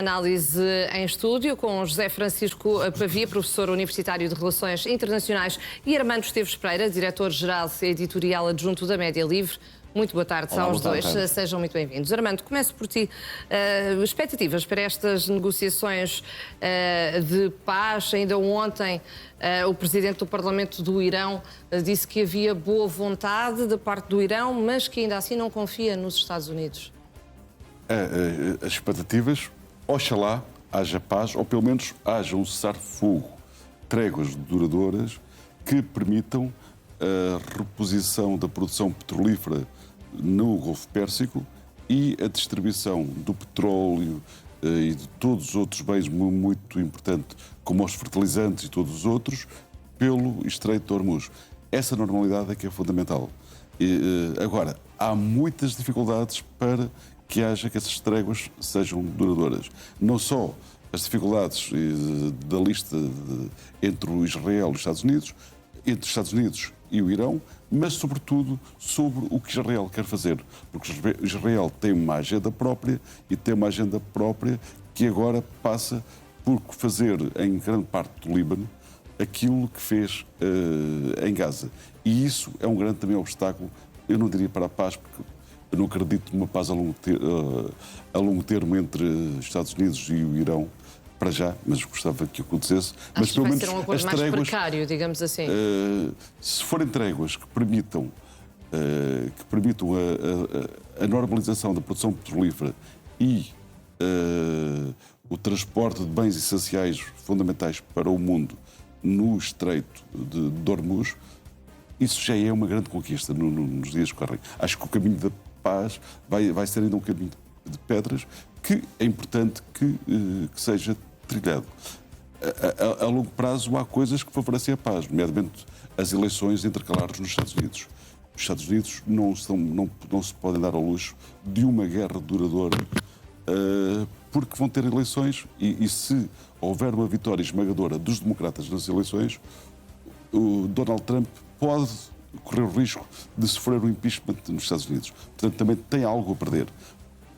Análise em estúdio com José Francisco Pavia, professor universitário de Relações Internacionais, e Armando Esteves Pereira, diretor-geral editorial adjunto da Média Livre. Muito boa tarde aos dois, sejam muito bem-vindos. Armando, começo por ti. Expectativas para estas negociações de paz? Ainda ontem o presidente do Parlamento do Irão disse que havia boa vontade da parte do Irão, mas que ainda assim não confia nos Estados Unidos. As expectativas, oxalá haja paz, ou pelo menos haja um cessar-fogo, tréguas duradouras que permitam a reposição da produção petrolífera no Golfo Pérsico e a distribuição do petróleo e de todos os outros bens muito importantes, como os fertilizantes e todos os outros, pelo Estreito de Hormuz. Essa normalidade é que é fundamental. Agora, há muitas dificuldades para que haja que essas tréguas sejam duradouras. Não só as dificuldades da lista entre o Israel e os Estados Unidos, entre os Estados Unidos e o Irão, mas, sobretudo, sobre o que Israel quer fazer. Porque Israel tem uma agenda própria e tem uma agenda própria que agora passa por fazer, em grande parte do Líbano, aquilo que fez em Gaza. E isso é um grande também obstáculo, eu não diria para a paz, porque eu não acredito numa paz a longo termo entre os Estados Unidos e o Irão, para já, mas gostava que acontecesse. Mas pelo menos vai ser um acordo mais precário, digamos assim. Se forem tréguas que permitam a normalização da produção petrolífera e o transporte de bens essenciais fundamentais para o mundo no Estreito de Hormuz, isso já é uma grande conquista nos dias que correm. Acho que o caminho da paz vai ser ainda um caminho de pedras que é importante que seja trilhado. A longo prazo há coisas que favorecem a paz, nomeadamente as eleições intercalares nos Estados Unidos. Os Estados Unidos não se podem dar ao luxo de uma guerra duradoura porque vão ter eleições e se houver uma vitória esmagadora dos democratas nas eleições, o Donald Trump pode correr o risco de sofrer um impeachment nos Estados Unidos. Portanto, também tem algo a perder.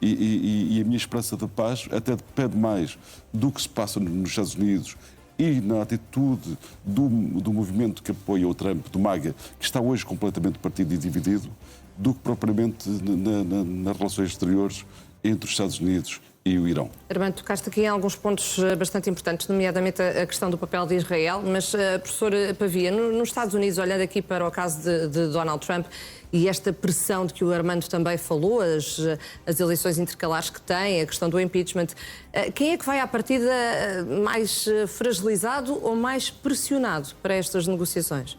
E a minha esperança de paz até depende mais do que se passa nos Estados Unidos e na atitude do movimento que apoia o Trump, do MAGA, que está hoje completamente partido e dividido, do que propriamente nas relações exteriores entre os Estados Unidos e o Irão. Armando, tocaste aqui em alguns pontos bastante importantes, nomeadamente a questão do papel de Israel, mas, professor Pavia, nos Estados Unidos, olhando aqui para o caso de Donald Trump e esta pressão de que o Armando também falou, as eleições intercalares que tem, a questão do impeachment, quem é que vai à partida mais fragilizado ou mais pressionado para estas negociações?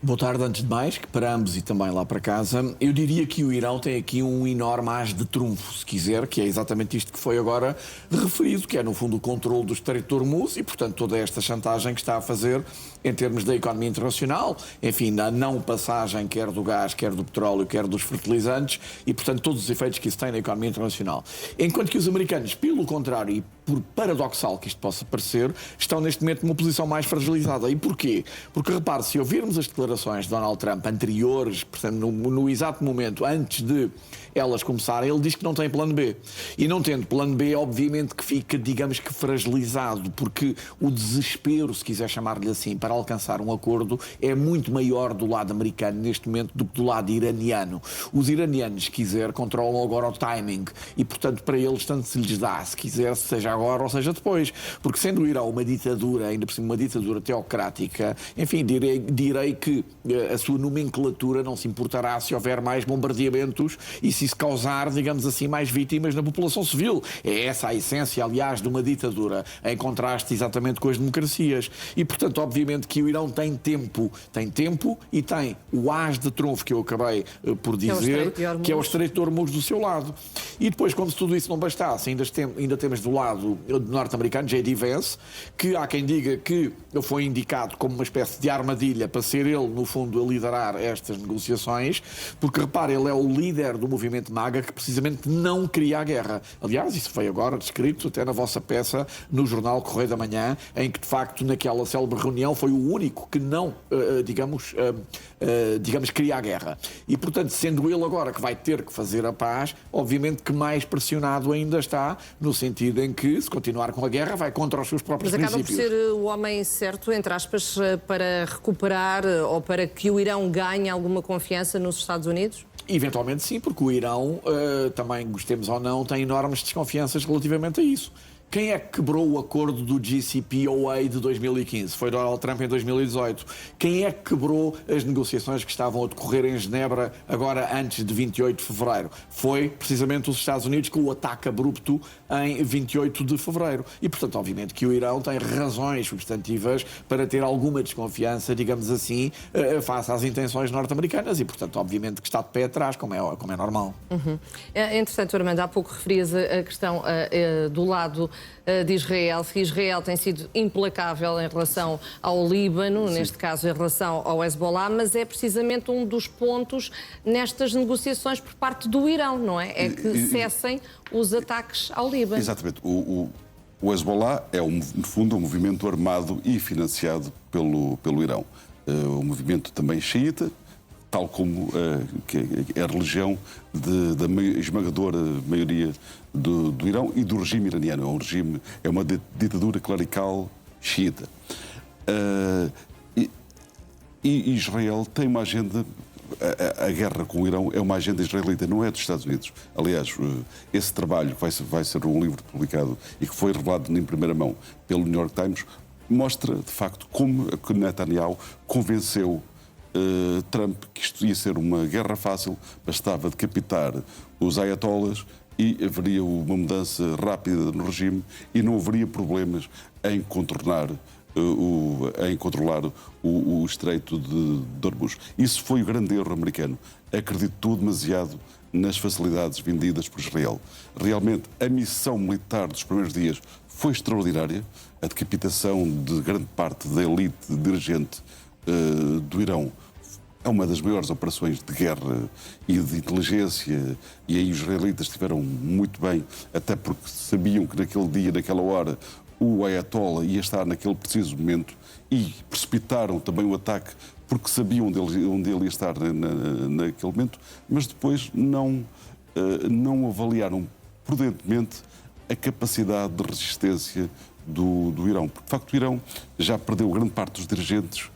Boa tarde, antes de mais, que para ambos e também lá para casa, eu diria que o Irão tem aqui um enorme as de trunfo, se quiser, que é exatamente isto que foi agora referido, que é no fundo o controle do Estreito de Hormuz e, portanto, toda esta chantagem que está a fazer em termos da economia internacional, enfim, na não passagem quer do gás, quer do petróleo, quer dos fertilizantes e, portanto, todos os efeitos que isso tem na economia internacional. Enquanto que os americanos, pelo contrário, e por paradoxal que isto possa parecer, estão neste momento numa posição mais fragilizada. E porquê? Porque, repare, se ouvirmos as declarações de Donald Trump anteriores, portanto, no exato momento, antes de elas começarem, ele diz que não tem plano B. E não tendo plano B, obviamente que fica, digamos que, fragilizado, porque o desespero, se quiser chamar-lhe assim, para alcançar um acordo, é muito maior do lado americano neste momento do que do lado iraniano. Os iranianos, se quiser, controlam agora o timing e, portanto, para eles, tanto se lhes dá, se quiser, seja agora ou seja depois. Porque sendo o Irão uma ditadura, ainda por cima uma ditadura teocrática, enfim, direi que a sua nomenclatura não se importará se houver mais bombardeamentos e se isso causar, digamos assim, mais vítimas na população civil. É essa a essência, aliás, de uma ditadura, em contraste exatamente com as democracias. E, portanto, obviamente que o Irão tem tempo e tem o as de trunfo que eu acabei por dizer, que é o Estreito de Hormuz do seu lado. E depois, como se tudo isso não bastasse, ainda temos do lado norte-americano, J.D. Vance, que há quem diga que foi indicado como uma espécie de armadilha para ser ele, no fundo, a liderar estas negociações, porque, repare, ele é o líder do movimento MAGA que precisamente não queria a guerra. Aliás, isso foi agora descrito até na vossa peça no jornal Correio da Manhã, em que, de facto, naquela célebre reunião foi o único que não, digamos, queria a guerra. E, portanto, sendo ele agora que vai ter que fazer a paz, obviamente que mais pressionado ainda está, no sentido em que que, se continuar com a guerra, vai contra os seus próprios Mas acaba por princípios. ser o homem certo, entre aspas, para recuperar ou para que o Irão ganhe alguma confiança nos Estados Unidos? Eventualmente sim, porque o Irão, também gostemos ou não, tem enormes desconfianças relativamente a isso. Quem é que quebrou o acordo do JCPOA de 2015? Foi Donald Trump em 2018. Quem é que quebrou as negociações que estavam a decorrer em Genebra agora antes de 28 de fevereiro? Foi precisamente os Estados Unidos com o ataque abrupto em 28 de fevereiro. E, portanto, obviamente que o Irão tem razões substantivas para ter alguma desconfiança, digamos assim, face às intenções norte-americanas e, portanto, obviamente que está de pé atrás, como é normal. Entretanto, Armando, há pouco referias a questão do lado de Israel, que Israel tem sido implacável em relação ao Líbano, neste caso em relação ao Hezbollah, mas é precisamente um dos pontos nestas negociações por parte do Irão, não é? É que cessem os ataques ao Líbano. Exatamente. O Hezbollah é, no fundo, um movimento armado e financiado pelo Irão. Um movimento também xiita, tal como é a religião da esmagadora maioria do Irão e do regime iraniano. É uma ditadura clerical xiita. E Israel tem uma agenda. A guerra com o Irão é uma agenda israelita, não é dos Estados Unidos. Aliás, esse trabalho, que vai ser um livro publicado e que foi revelado em primeira mão pelo New York Times, mostra, de facto, como Netanyahu convenceu Trump que isto ia ser uma guerra fácil, bastava decapitar os ayatollahs e haveria uma mudança rápida no regime e não haveria problemas em controlar o Estreito de Hormuz. Isso foi o grande erro americano. Acreditou demasiado nas facilidades vendidas por Israel. Realmente, a missão militar dos primeiros dias foi extraordinária. A decapitação de grande parte da elite dirigente do Irão é uma das maiores operações de guerra e de inteligência, e aí os israelitas estiveram muito bem, até porque sabiam que naquele dia, naquela hora, o Ayatollah ia estar naquele preciso momento e precipitaram também o ataque porque sabiam onde ele ia estar naquele momento, mas depois não avaliaram prudentemente a capacidade de resistência do Irão. Porque, de facto, o Irão já perdeu grande parte dos dirigentes,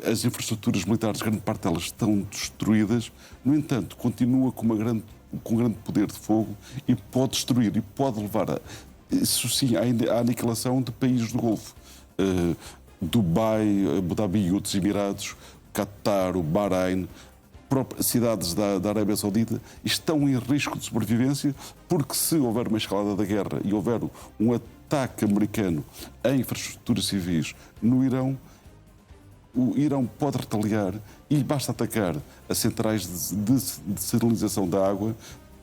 as infraestruturas militares, grande parte delas estão destruídas, no entanto, continua com um grande poder de fogo e pode destruir e pode levar isso sim, à aniquilação de países do Golfo. Dubai, Abu Dhabi e outros Emirados, Qatar, o Bahrein, cidades da Arábia Saudita estão em risco de sobrevivência porque se houver uma escalada da guerra e houver um ataque americano em infraestruturas civis no Irão, o Irão pode retaliar e basta atacar as centrais de desalinização da água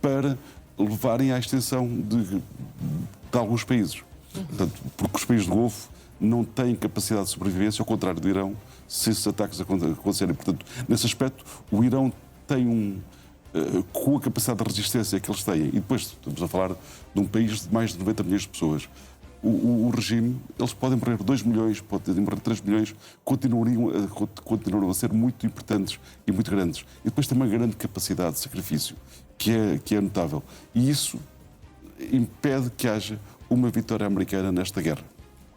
para levarem à extensão de alguns países. Portanto, porque os países do Golfo não têm capacidade de sobrevivência, ao contrário do Irão, se esses ataques acontecerem. Portanto, nesse aspecto, o Irão tem com a capacidade de resistência que eles têm, e depois estamos a falar de um país de mais de 90 milhões de pessoas, o regime, eles podem morrer 2 milhões, podem morrer 3 milhões, continuam a ser muito importantes e muito grandes. E depois tem uma grande capacidade de sacrifício, que é notável. E isso impede que haja uma vitória americana nesta guerra.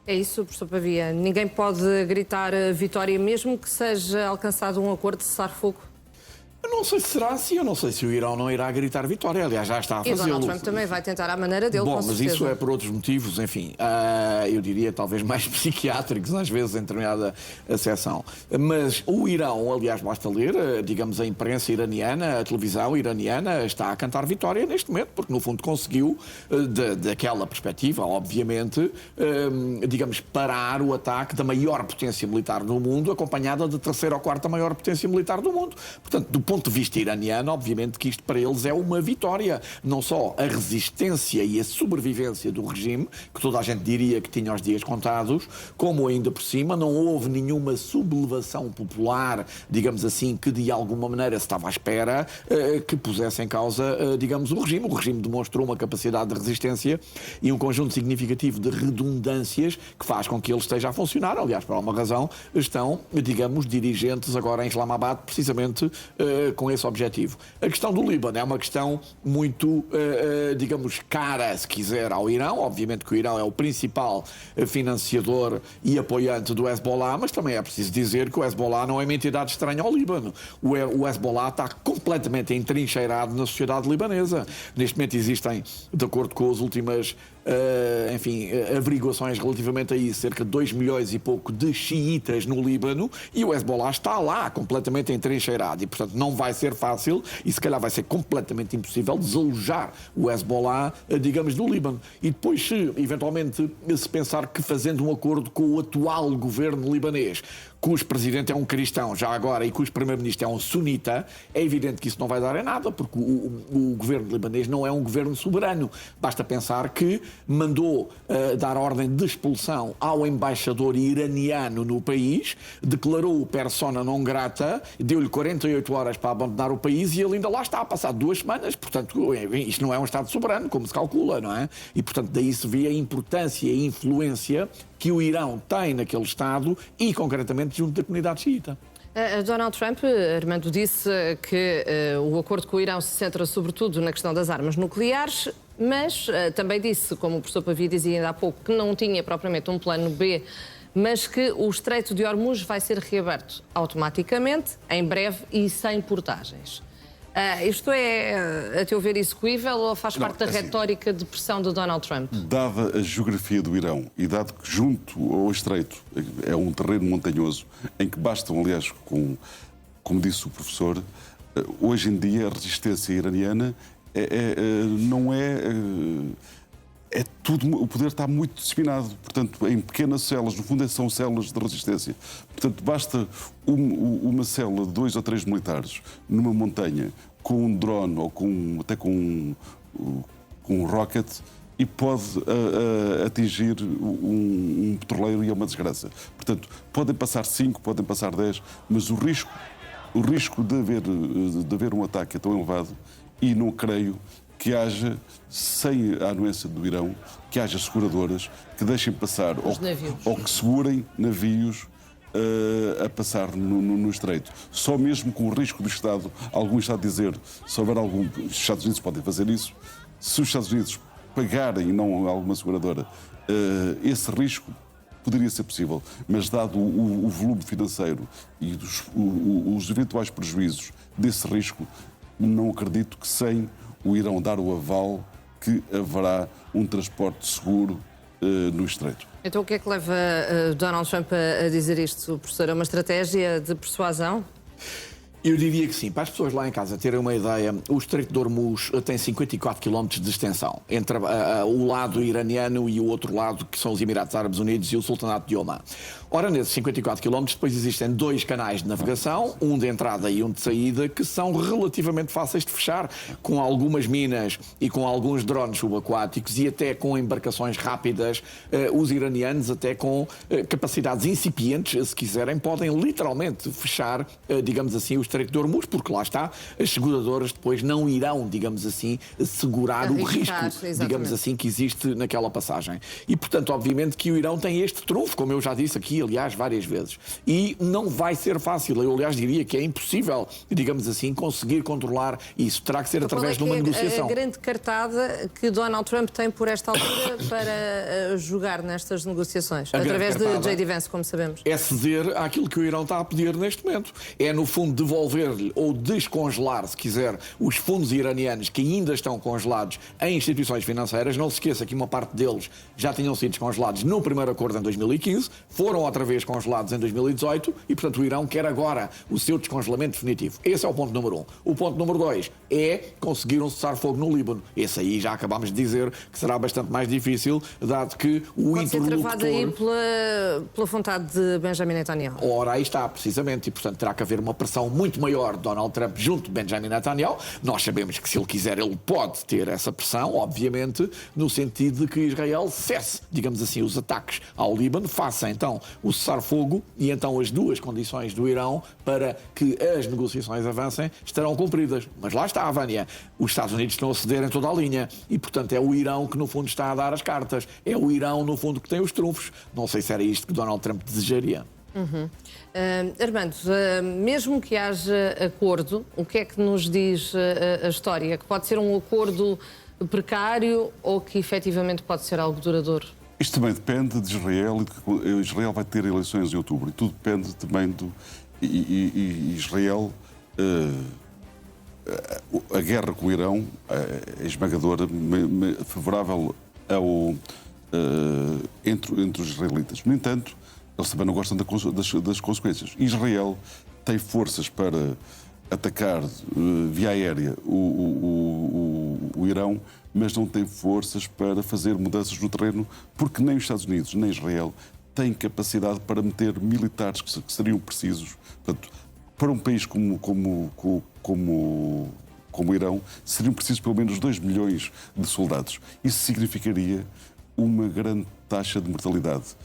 É isso, professor Pavia. Ninguém pode gritar a vitória, mesmo que seja alcançado um acordo de cessar-fogo? Eu não sei se será assim, eu não sei se o Irão não irá gritar vitória, aliás, já está a fazê-lo. E Donald Trump também vai tentar à maneira dele, Bom, com mas certeza. isso é por outros motivos, enfim, eu diria talvez mais psiquiátricos, às vezes, em determinada acessão. Mas o Irão, aliás, basta ler, digamos, a imprensa iraniana, a televisão iraniana, está a cantar vitória neste momento, porque no fundo conseguiu, daquela perspectiva, obviamente, digamos, parar o ataque da maior potência militar do mundo, acompanhada da terceira ou quarta maior potência militar do mundo. Portanto, do ponto de vista iraniano, obviamente que isto para eles é uma vitória. Não só a resistência e a sobrevivência do regime, que toda a gente diria que tinha os dias contados, como ainda por cima não houve nenhuma sublevação popular, digamos assim, que de alguma maneira se estava à espera que pusesse em causa, digamos, o regime. O regime demonstrou uma capacidade de resistência e um conjunto significativo de redundâncias que faz com que ele esteja a funcionar. Aliás, por alguma razão, estão, digamos, dirigentes agora em Islamabad, precisamente com esse objetivo. A questão do Líbano é uma questão muito, digamos, cara, se quiser, ao Irão. Obviamente que o Irão é o principal financiador e apoiante do Hezbollah, mas também é preciso dizer que o Hezbollah não é uma entidade estranha ao Líbano. O Hezbollah está completamente entrincheirado na sociedade libanesa. Neste momento existem, de acordo com as últimas averiguações relativamente a isso, cerca de 2 milhões e pouco de xiitas no Líbano, e o Hezbollah está lá completamente entrincheirado, e portanto não vai ser fácil, e se calhar vai ser completamente impossível desalojar o Hezbollah, digamos, do Líbano. E depois, se eventualmente se pensar que fazendo um acordo com o atual governo libanês, cujo presidente é um cristão já agora e cujo primeiro-ministro é um sunita, é evidente que isso não vai dar em nada, porque o governo libanês não é um governo soberano. Basta pensar que mandou dar ordem de expulsão ao embaixador iraniano no país, declarou-o persona non grata, deu-lhe 48 horas para abandonar o país e ele ainda lá está, passado 2 semanas. Portanto, isto não é um Estado soberano, como se calcula, não é? E, portanto, daí se vê a importância e a influência que o Irão tem naquele Estado e, concretamente, junto da comunidade xiita. Donald Trump, Armando, disse que o acordo com o Irão se centra sobretudo na questão das armas nucleares, mas também disse, como o professor Pavia dizia ainda há pouco, que não tinha propriamente um plano B, mas que o Estreito de Hormuz vai ser reaberto automaticamente, em breve e sem portagens. Isto é, a teu ver, execuível ou faz parte da retórica de pressão de Donald Trump? Dada a geografia do Irão e dado que junto ao Estreito é um terreno montanhoso em que bastam, aliás, como disse o professor, hoje em dia a resistência iraniana não é tudo, o poder está muito disseminado, portanto, em pequenas células, no fundo são células de resistência. Portanto, basta uma célula de 2 ou 3 militares numa montanha com um drone ou até com um rocket e pode atingir um petroleiro e é uma desgraça. Portanto, podem passar 5, podem passar 10, mas o risco de haver um ataque é tão elevado e não creio que haja, sem a anuência do Irão, que haja seguradoras que deixem passar ou que segurem navios a passar no Estreito. Só mesmo com o risco do Estado, algum Estado dizer, se houver os Estados Unidos podem fazer isso, se os Estados Unidos pagarem e não alguma seguradora, esse risco poderia ser possível, mas dado o volume financeiro e os eventuais prejuízos desse risco, não acredito que sem o Irão dar o aval que haverá um transporte seguro no Estreito. Então o que é que leva Donald Trump a dizer isto, professor? É uma estratégia de persuasão? Eu diria que sim. Para as pessoas lá em casa terem uma ideia, o Estreito de Hormuz tem 54 km de extensão entre o lado iraniano e o outro lado, que são os Emirados Árabes Unidos e o Sultanato de Omã. Ora, nesses 54 km depois existem 2 canais de navegação, um de entrada e um de saída, que são relativamente fáceis de fechar, com algumas minas e com alguns drones subaquáticos e até com embarcações rápidas. Os iranianos, até com capacidades incipientes, se quiserem, podem literalmente fechar, digamos assim, o Estreito de Hormuz, porque lá está, as seguradoras depois não irão, digamos assim, segurar o risco, digamos assim, que existe naquela passagem. E, portanto, obviamente que o Irão tem este trunfo, como eu já disse aqui, aliás, várias vezes. E não vai ser fácil. Eu, aliás, diria que é impossível, digamos assim, conseguir controlar isso. Terá que ser através de uma negociação. A grande cartada que Donald Trump tem por esta altura para jogar nestas negociações, através de J.D. Vance, como sabemos. É ceder àquilo que o Irão está a pedir neste momento. É, no fundo, devolver-lhe ou descongelar, se quiser, os fundos iranianos que ainda estão congelados em instituições financeiras. Não se esqueça que uma parte deles já tinham sido descongelados no primeiro acordo em 2015, foram outra vez congelados em 2018 e, portanto, o Irão quer agora o seu descongelamento definitivo. Esse é o ponto número 1. O ponto número 2 é conseguir um cessar-fogo no Líbano. Esse aí já acabámos de dizer que será bastante mais difícil, dado que o pode interlocutor... ser travado aí pela vontade de Benjamin Netanyahu. Ora, aí está, precisamente, e, portanto, terá que haver uma pressão muito maior de Donald Trump junto de Benjamin Netanyahu. Nós sabemos que, se ele quiser, ele pode ter essa pressão, obviamente, no sentido de que Israel cesse, digamos assim, os ataques ao Líbano, faça, então, o cessar-fogo e, então, as 2 condições do Irão para que as negociações avancem estarão cumpridas. Mas lá está, Vânia, os Estados Unidos estão a ceder em toda a linha e, portanto, é o Irão que, no fundo, está a dar as cartas. É o Irão, no fundo, que tem os trunfos. Não sei se era isto que Donald Trump desejaria. Armando, mesmo que haja acordo, o que é que nos diz a história? Que pode ser um acordo precário ou que efetivamente pode ser algo duradouro? Isto também depende de Israel. Israel vai ter eleições em outubro e tudo depende também do... Israel... a guerra com o Irão é esmagadora, favorável entre os israelitas. No entanto, eles também não gostam das consequências. Israel tem forças para atacar via aérea o Irão, mas não tem forças para fazer mudanças no terreno, porque nem os Estados Unidos, nem Israel têm capacidade para meter militares que seriam precisos. Portanto, para um país como o Irão, seriam precisos pelo menos 2 milhões de soldados. Isso significaria uma grande taxa de mortalidade.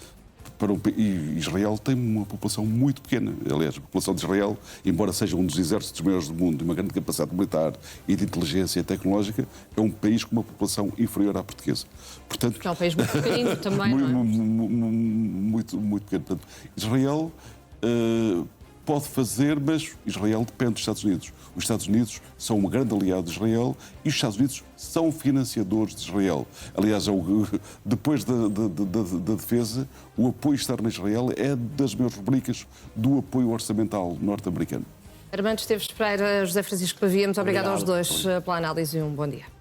E Israel tem uma população muito pequena. Aliás, a população de Israel, embora seja um dos exércitos maiores do mundo, uma grande capacidade militar e de inteligência tecnológica, é um país com uma população inferior à portuguesa. Portanto, é um país muito pequenino também, não é? Muito pequeno. Portanto, Israel pode fazer, mas Israel depende dos Estados Unidos. Os Estados Unidos são um grande aliado de Israel e os Estados Unidos são financiadores de Israel. Aliás, depois da defesa, o apoio externo a Israel é das maiores rubricas do apoio orçamental norte-americano. Armando Esteves Pereira, José Francisco Pavia, muito obrigado aos dois pela análise e um bom dia.